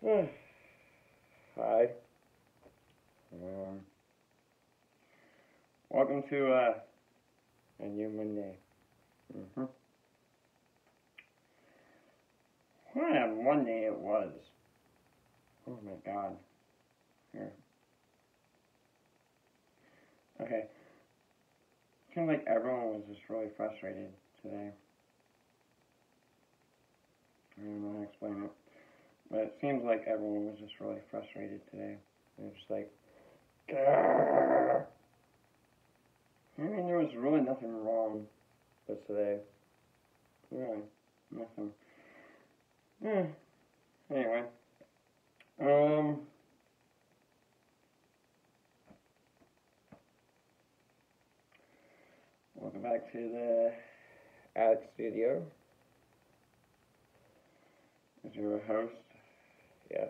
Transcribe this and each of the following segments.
Hi. Um, Welcome to a new Monday. What a Monday it was. Oh my God. Here. Okay. Seems like everyone was just really frustrated today. I don't know how to explain it. But it seems like everyone was just really frustrated today. They're just like, grrr. I mean, there was really nothing wrong with today. Really, nothing. Anyway, welcome back to the Attic Studio. As your host, yes,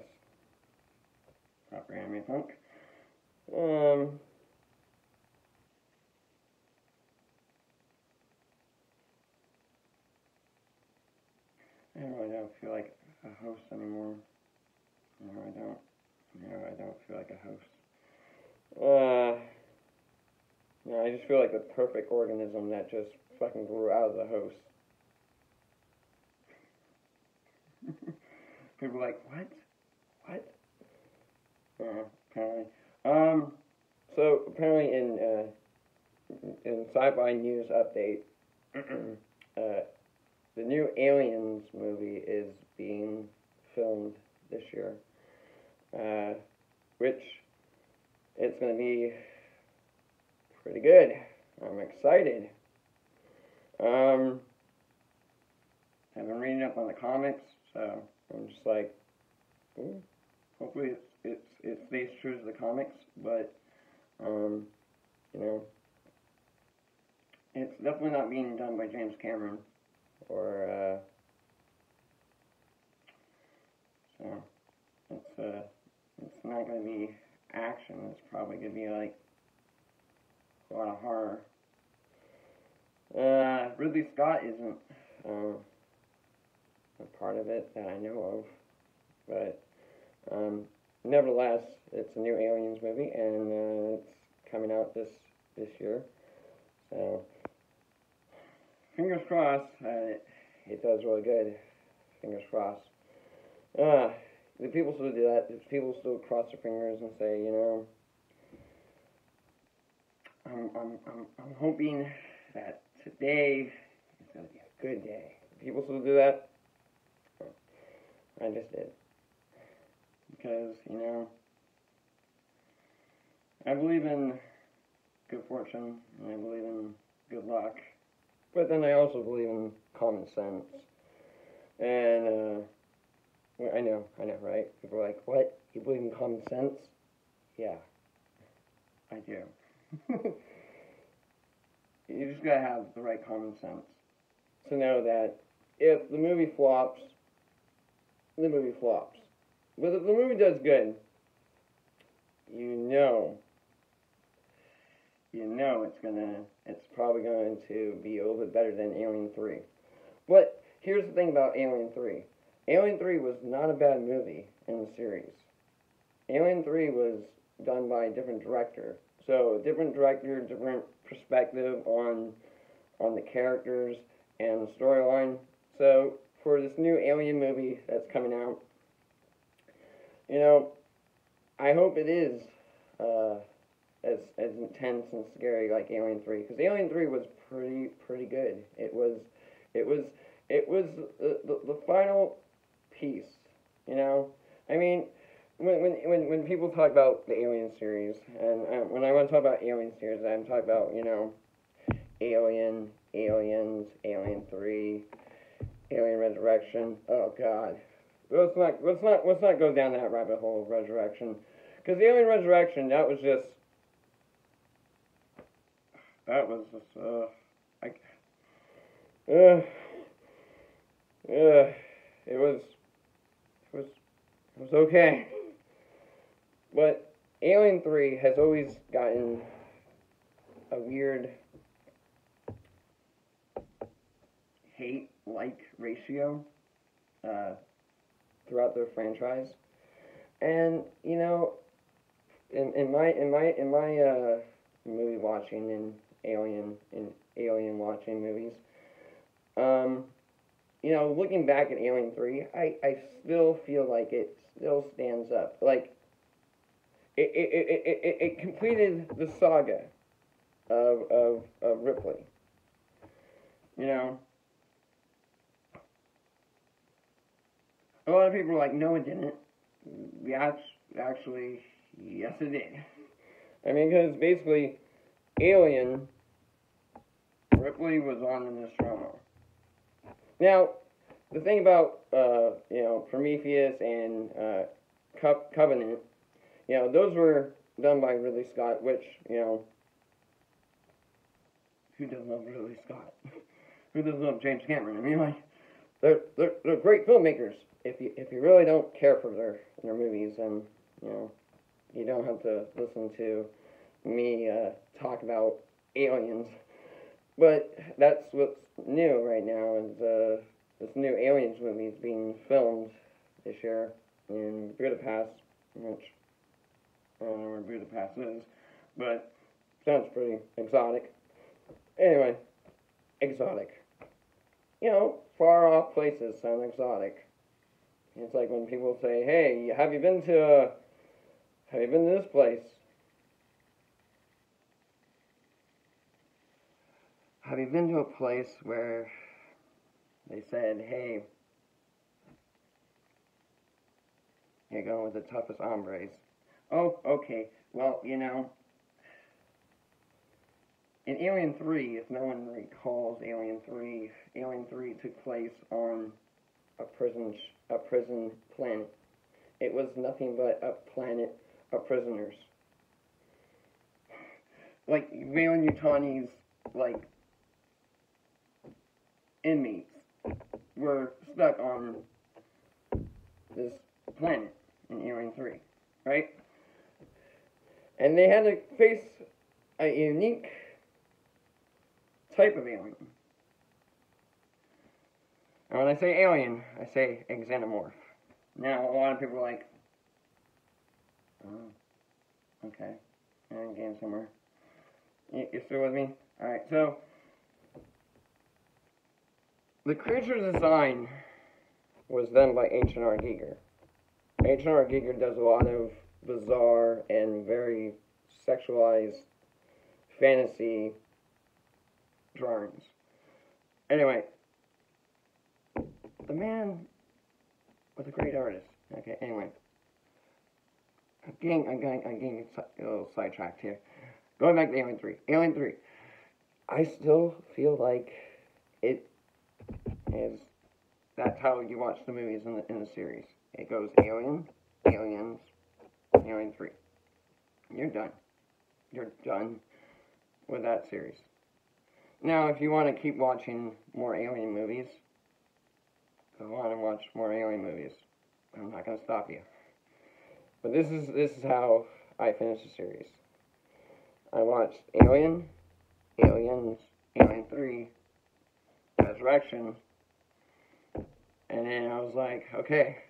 proper anime punk. I really don't feel like a host anymore. No, I don't. No, I don't feel like a host. No, I just feel like the perfect organism that just fucking grew out of the host. People are like, what? What? Apparently. So apparently in Sci-Fi News Update, the new Aliens movie is being filmed this year, which it's going to be pretty good. I'm excited. I've been reading up on the comics, so I'm just like, ooh, hopefully it stays true to the comics, but you know, it's definitely not being done by James Cameron or so it's not going to be action. It's probably going to be like a lot of horror. Ridley Scott isn't a part of it that I know of, but nevertheless, it's a new Aliens movie, and it's coming out this year. So fingers crossed, it does really good. Fingers crossed. The people still do that. The people still cross their fingers and say, you know, I'm hoping that today is gonna be a good day. People still do that. I just did because you know I believe in good fortune and I believe in good luck, but then I also believe in common sense. And I know, right? People are like, what? You believe in common sense? Yeah, I do. You just gotta have the right common sense to know that if the movie flops, the movie flops. But if the movie does good, you know it's probably going to be a little bit better than Alien 3. But here's the thing about Alien 3. Alien 3 was not a bad movie in the series. Alien 3 was done by a different director. So, different director, different perspective on the characters and the storyline. So, for this new Alien movie that's coming out, you know, I hope it is as intense and scary like Alien 3, because Alien 3 was pretty good. It was the final piece. You know, I mean, when people talk about the Alien series, and when I want to talk about Alien series, I'm talking about, you know, Alien, Aliens, Alien 3, Alien Resurrection. Oh God, let's not go down that rabbit hole of Resurrection, because the Alien Resurrection, that was just it was okay. But Alien 3 has always gotten a weird hate-like ratio throughout their franchise. And in my movie watching and alien watching movies, um, looking back at Alien 3, I still feel like it still stands up. Like it completed the saga of Ripley. You know, a lot of people are like, no, it didn't. Yeah, actually, yes, it did. I mean, because basically, Alien, Ripley was on the Nostromo. Now, the thing about, Prometheus and Covenant, those were done by Ridley Scott, which, who doesn't love Ridley Scott? Who doesn't love James Cameron? I mean, like, they're great filmmakers. If you really don't care for their movies, then, you don't have to listen to me talk about aliens. But that's what's new right now is this new Aliens movie is being filmed this year in Budapest, which I don't know where Budapest is, but sounds pretty exotic. Anyway, exotic. Far off places sound exotic. It's like when people say, "Hey, have you been to this place? Have you been to a place where they said, hey, you're going with the toughest hombres?" Oh, okay. Well, in Alien 3, if no one recalls Alien 3, Alien 3 took place on a prison planet. It was nothing but a planet of prisoners. Like Weyland-Yutani's inmates were stuck on this planet in Alien 3, right? And they had to face a unique type of alien. And when I say alien, I say xenomorph. Now, a lot of people are like, oh, okay, I'm getting somewhere. You still with me? Alright, so, the creature design was done by H.R. Giger. H.R. Giger does a lot of bizarre and very sexualized fantasy drawings. Anyway, the man was a great artist. Okay, anyway. I'm getting a little sidetracked here. Going back to Alien 3. Alien 3. I still feel like it is, that's how you watch the movies in the series. It goes Alien, Aliens, Alien 3. You're done. You're done with that series. Now, if you want to keep watching more Alien movies, go on and watch more Alien movies. I'm not going to stop you. But this is how I finished the series. I watched Alien, Aliens, Alien 3, Resurrection, and then I was like, okay,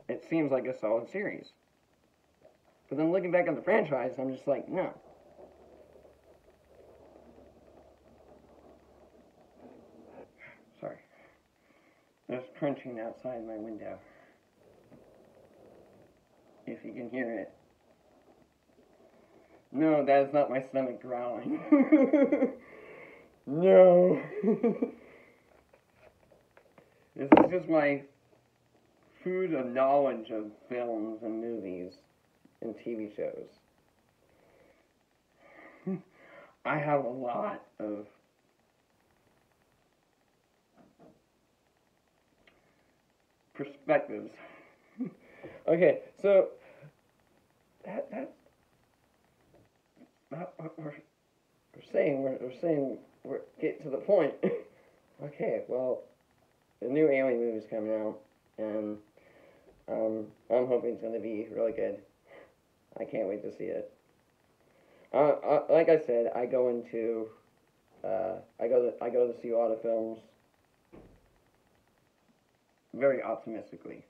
it seems like a solid series. But then looking back on the franchise, I'm just like, no. Sorry. There's crunching outside my window. If you can hear it. No, that is not my stomach growling. No. This is just my food of knowledge of films and movies and TV shows. I have a lot of perspectives. Okay, so that's not what we're saying. We're saying we're getting to the point. Okay, well, the new Alien movie's coming out, and I'm hoping it's going to be really good. I can't wait to see it. Like I said, I go to see a lot of films very optimistically.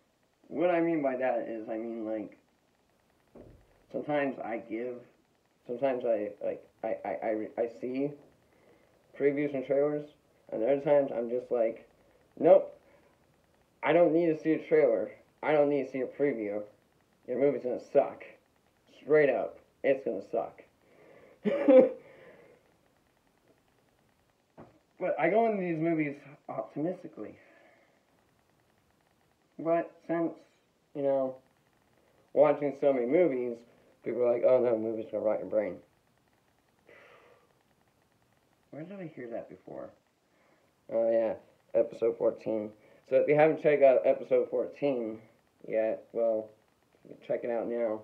what I mean by that is, I mean, like, sometimes sometimes I see previews and trailers, and other times I'm just like, nope, I don't need to see a trailer. I don't need to see a preview. Your movie's gonna suck. Straight up, it's gonna suck. But I go into these movies optimistically. But since, watching so many movies, people are like, oh no, movies gonna rot your brain. Where did I hear that before? Oh yeah, episode 14. So if you haven't checked out episode 14 yet, well, you can check it out now.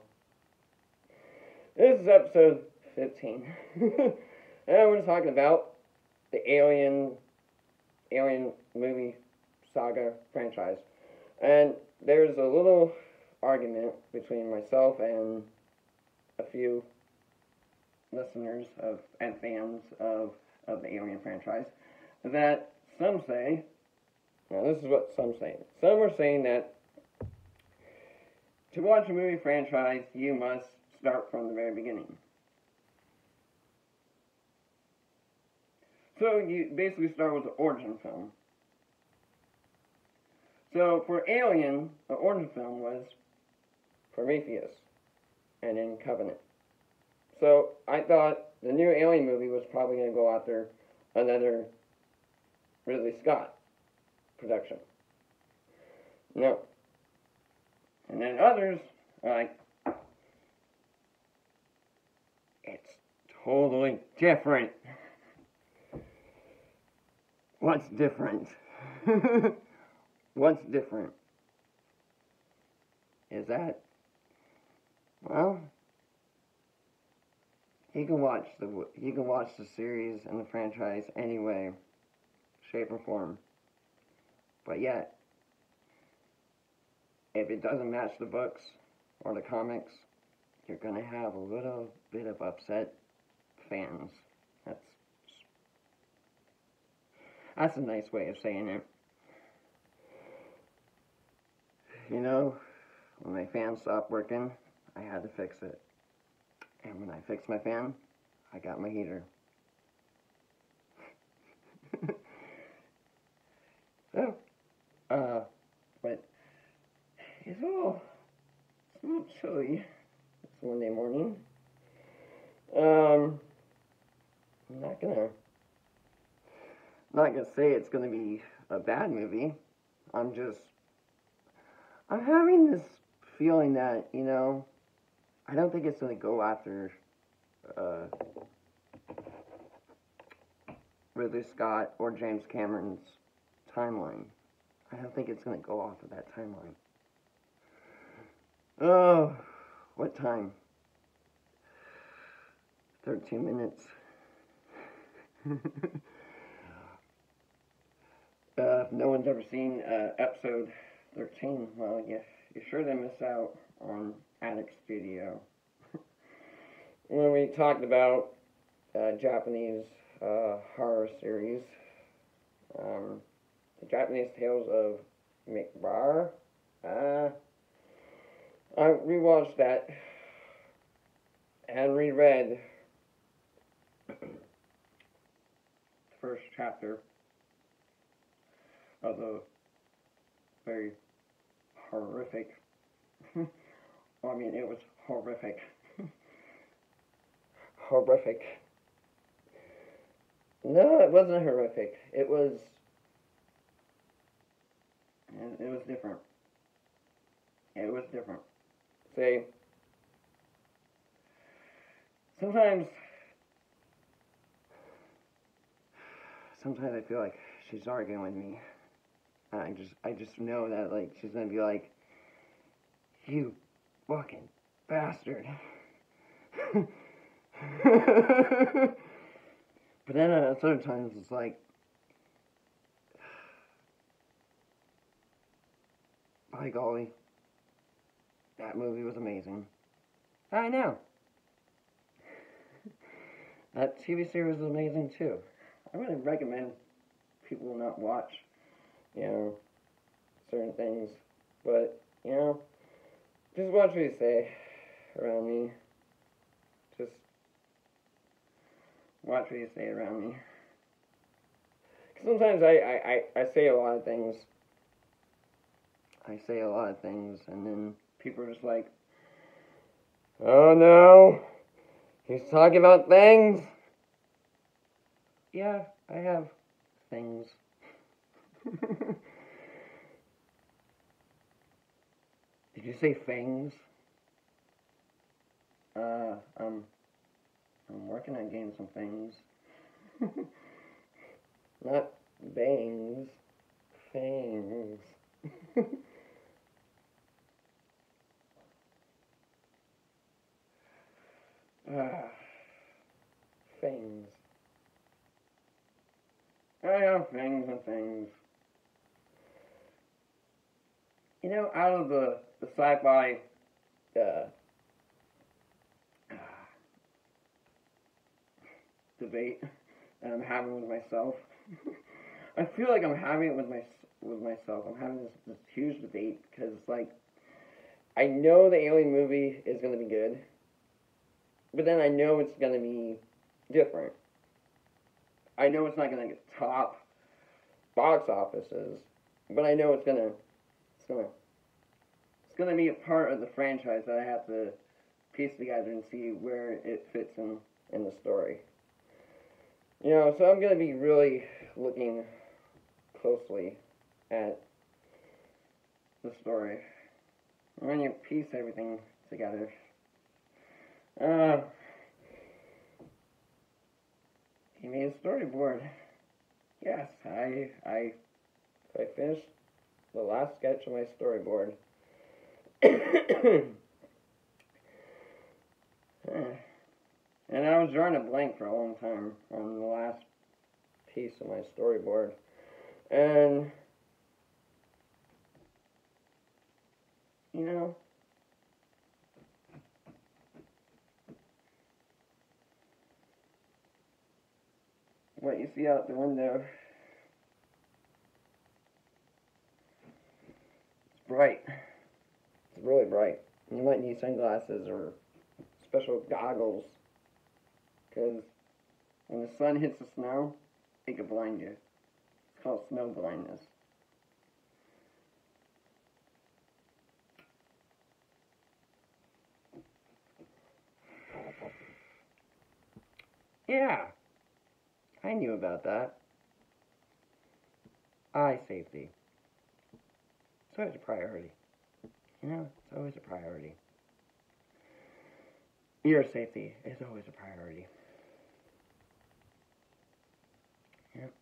This is episode 15. And we're talking about the Alien movie saga franchise. And there's a little argument between myself and a few listeners and fans of the Alien franchise that some say, now this is what some say. Some are saying that to watch a movie franchise, you must start from the very beginning. So you basically start with the origin film. So for Alien, the origin film was Prometheus and then Covenant. So I thought the new Alien movie was probably going to go after another Ridley Scott production. No. And then others are like, it's totally different. What's different? What's different is that, well, you can watch the series and the franchise any way, shape, or form. But yet, if it doesn't match the books or the comics, you're gonna have a little bit of upset fans. That's a nice way of saying it. You know, when my fan stopped working, I had to fix it. And when I fixed my fan, I got my heater. So, but it's a little chilly. It's Monday morning. I'm not gonna say it's gonna be a bad movie. I'm having this feeling that, I don't think it's gonna go after Ridley Scott or James Cameron's timeline. I don't think it's gonna go off of that timeline. Oh, what time? 13 minutes. If no one's ever seen episode 13, well, you sure they miss out on Attic Studio. When we talked about Japanese horror series, the Japanese Tales of Mikbar, I rewatched that and reread the first chapter of the very horrific, it was horrific. Horrific. No, it wasn't horrific. It was different. It was different. See, sometimes I feel like she's arguing with me. I just know that, like, she's gonna be like, you fucking bastard. But then at other times it's like, by golly, that movie was amazing. I know. That TV series was amazing too. I really recommend people not watch, certain things. But, You know, just watch what you say around me. Just watch what you say around me. Sometimes I say a lot of things. I say a lot of things, and then people are just like, oh no, he's talking about things. Yeah, I have things. Did you say fangs? I'm working on getting some things. Not bangs. Fangs. Fangs. I have fangs and things. You know, out of the sci-fi debate that I'm having with myself, I feel like I'm having it with myself. I'm having this huge debate because like I know the Alien movie is going to be good, but then I know it's going to be different. I know it's not going to get top box offices, but I know it's gonna be a part of the franchise that I have to piece together and see where it fits in the story. You know, so I'm gonna be really looking closely at the story. When you piece everything together. He made a storyboard. Yes, I finished the last sketch of my storyboard. And I was drawing a blank for a long time on the last piece of my storyboard. And, you know, what you see out the window, it's bright. It's really bright. You might need sunglasses or special goggles, because when the sun hits the snow, it can blind you. It's called snow blindness. Yeah, I knew about that. Eye safety. It's always a priority. You know, it's always a priority. Ear safety is always a priority. Yep.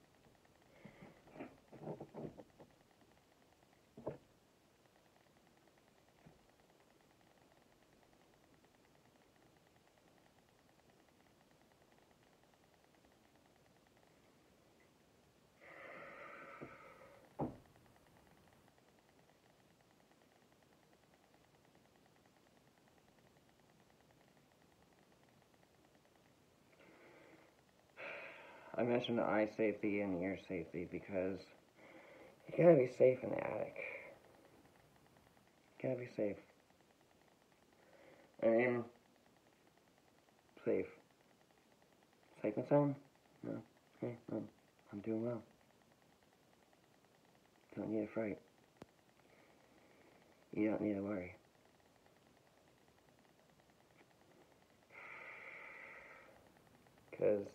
I mentioned the eye safety and the ear safety because you gotta be safe in the attic. You gotta be safe. I mean, safe. Safe and sound? No. Okay, no. I'm doing well. Don't need a fright. You don't need to worry. Because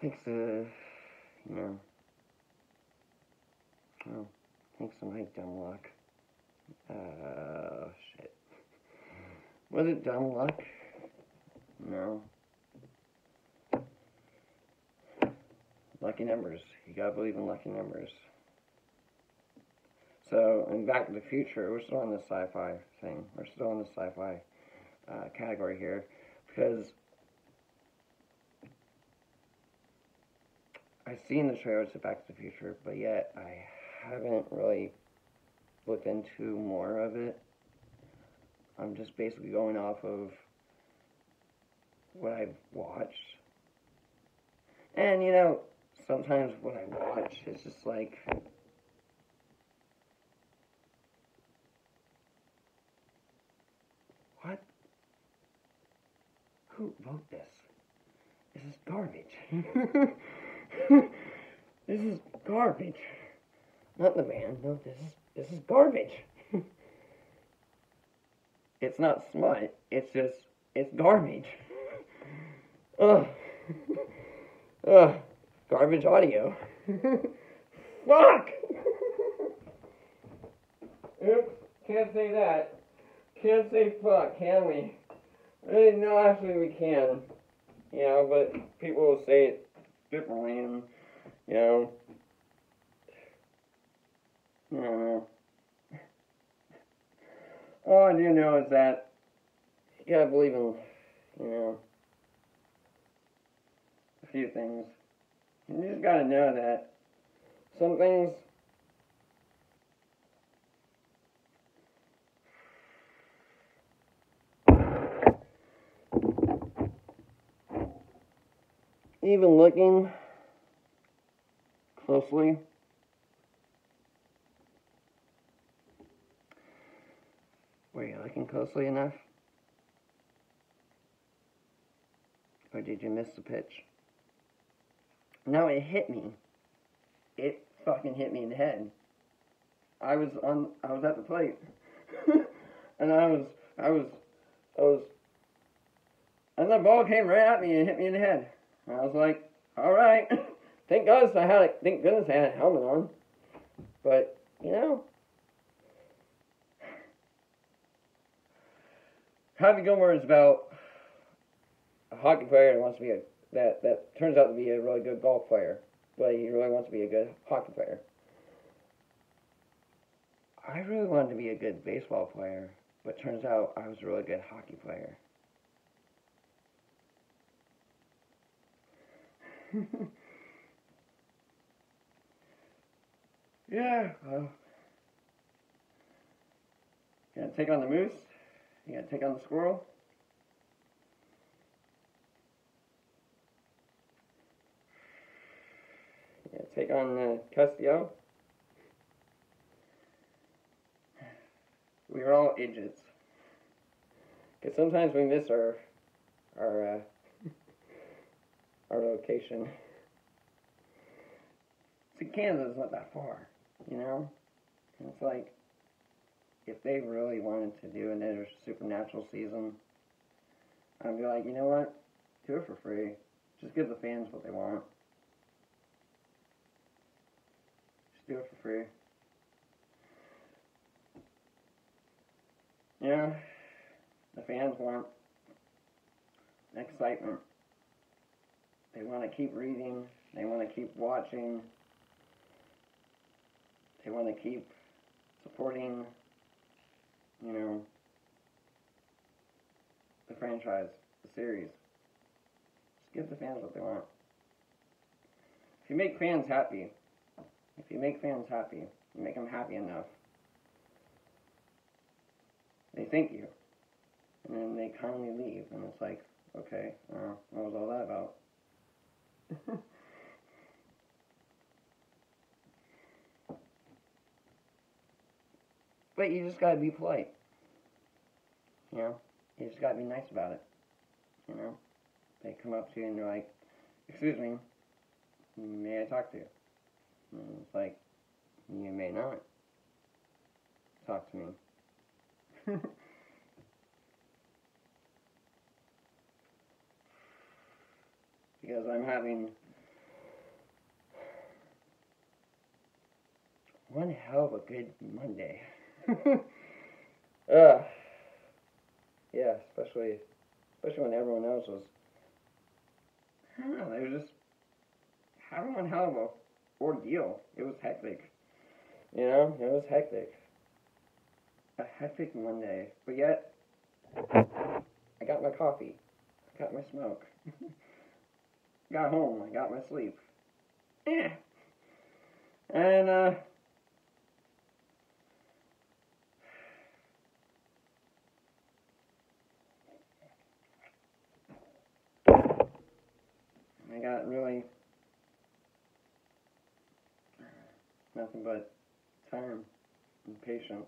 thanks to, you know, well, thanks to my dumb luck. Shit. Was it dumb luck? No. Lucky numbers. You gotta believe in lucky numbers. So, in Back to the Future, we're still on the sci-fi thing. We're still in the sci-fi category here. Because I've seen the trailers of Back to the Future, but yet I haven't really looked into more of it. I'm just basically going off of what I've watched. And, you know, sometimes what I watch is just like, Who wrote this? This is garbage. This is garbage. Not the man. No, this is garbage. It's not smut. It's garbage. Ugh. Ugh. Garbage audio. Fuck! Oops. Can't say that. Can't say fuck, can we? No, actually we can. You know, but people will say it differently, and, you know. I don't know. All I do know is that you gotta believe in, you know, a few things. You just gotta know that some things even looking closely, were you looking closely enough? Or did you miss the pitch? No, it hit me. It fucking hit me in the head. I was at the plate. And I was, and the ball came right at me and hit me in the head. And I was like, alright. Thank goodness I had a helmet on. But, you know, Happy Gilmore is about a hockey player that wants to be that turns out to be a really good golf player, but he really wants to be a good hockey player. I really wanted to be a good baseball player, but turns out I was a really good hockey player. Yeah, well, you gotta take on the moose, you gotta take on the squirrel. You gotta take on Castillo. We were all idiots. Because sometimes we miss our location. See, Canada's not that far, you know? And it's like, if they really wanted to do another Supernatural season, I'd be like, you know what? Do it for free. Just give the fans what they want. Just do it for free. You know, the fans want excitement. They want to keep reading. They want to keep watching. They want to keep supporting, you know, the franchise, the series. Just give the fans what they want. If you make fans happy, you make them happy enough, they thank you. And then they kindly leave, and it's like, okay, what was all that about? But you just gotta be polite. You know? You just gotta be nice about it. You know? They come up to you and they're like, excuse me, may I talk to you? And it's like, you may not talk to me. Because I'm having one hell of a good Monday. Yeah, especially when everyone else was, I don't know, they were just having one hell of a ordeal. It was hectic. You know, it was hectic. A hectic Monday. But yet, I got my coffee. I got my smoke. Got home. I got my sleep. Yeah. And, I got really nothing but time and patience.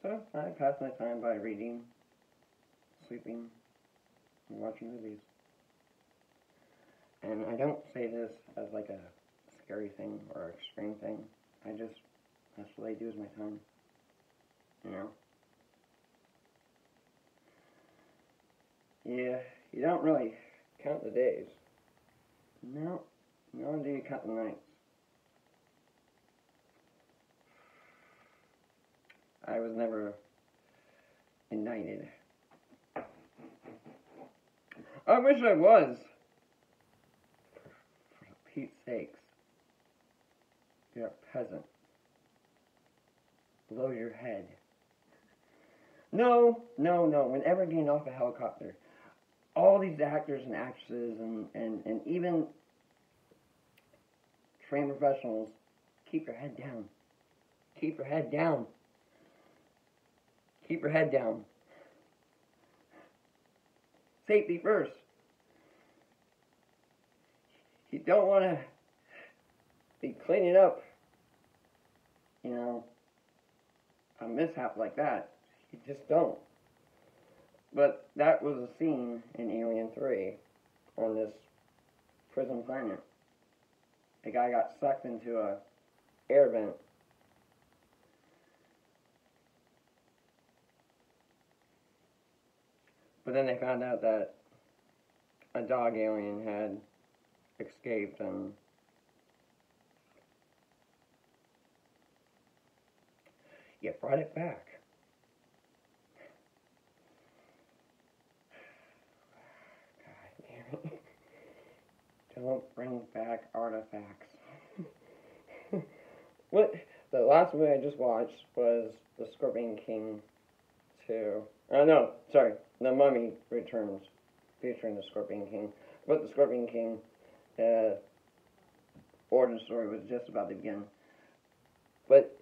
So I pass my time by reading, sleeping, and watching movies. And I don't say this as like a scary thing or extreme thing. That's what I do with my time. You know? Yeah, you don't really count the days. No, nor do you count the nights. I was never indicted. I wish I was. For Pete's sakes. You're a peasant. Below your head. No. Whenever getting off a helicopter, all these actors and actresses and even trained professionals, keep your head down. Keep your head down. Keep your head down. Safety first. You don't want to be cleaning up, a mishap like that. You just don't. But that was a scene in Alien 3 on this prison planet. A guy got sucked into a air vent. But then they found out that a dog alien had escaped and you brought it back. God damn it. Don't bring back artifacts. What? The last movie I just watched was The Scorpion King 2. Oh no, sorry. The Mummy Returns, featuring the Scorpion King. But the Scorpion King origin story was just about to begin. But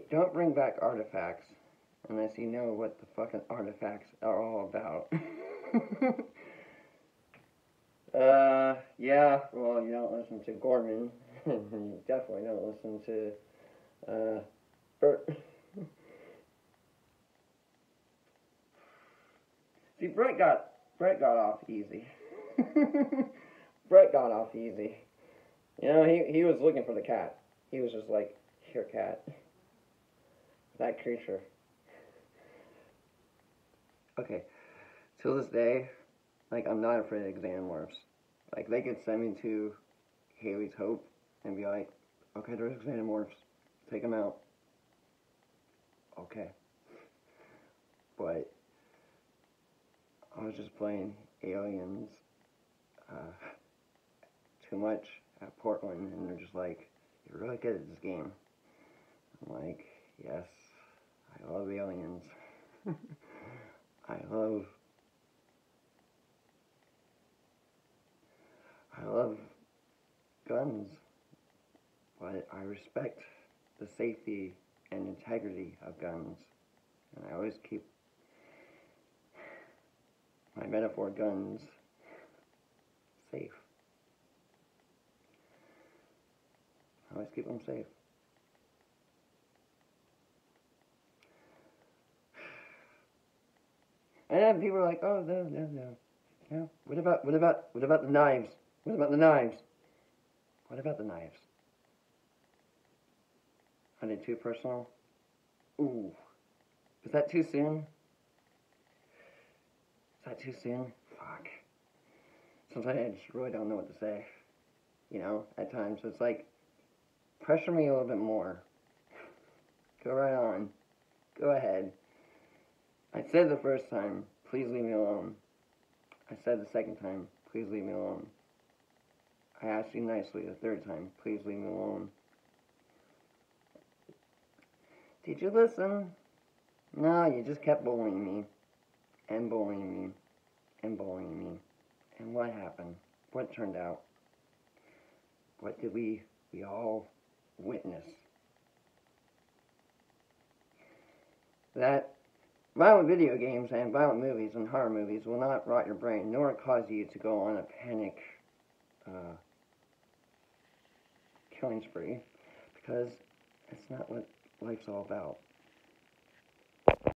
don't bring back artifacts unless you know what the fucking artifacts are all about. Yeah, well, you don't listen to Gorman. You definitely don't listen to, Bert. See, Brett got off easy. Brett got off easy. He was looking for the cat. He was just like, here, cat. That creature. Okay, till this day, I'm not afraid of Xenomorphs. They could send me to Haley's Hope and be like, okay, there's Xenomorphs. Take them out. Okay. But I was just playing Aliens too much at Portland, and they're just like, you're really good at this game. I'm like, yes, I love Aliens. I love guns, but I respect the safety and integrity of guns, and I always keep my metaphor guns safe. I always keep them safe. And then people are like, oh, no. What about the knives? What about the knives? What about the knives? Are they too personal? Ooh. Is that too soon? Is that too soon? Fuck. Sometimes I just really don't know what to say. At times. It's like, pressure me a little bit more. Go right on. Go ahead. I said the first time, please leave me alone. I said the second time, please leave me alone. I asked you nicely the third time, please leave me alone. Did you listen? No, you just kept bullying me. And bullying me. And bullying me. And what happened? What turned out? What did we all witness? That violent video games and violent movies and horror movies will not rot your brain, nor cause you to go on a panic killing spree, because that's not what life's all about.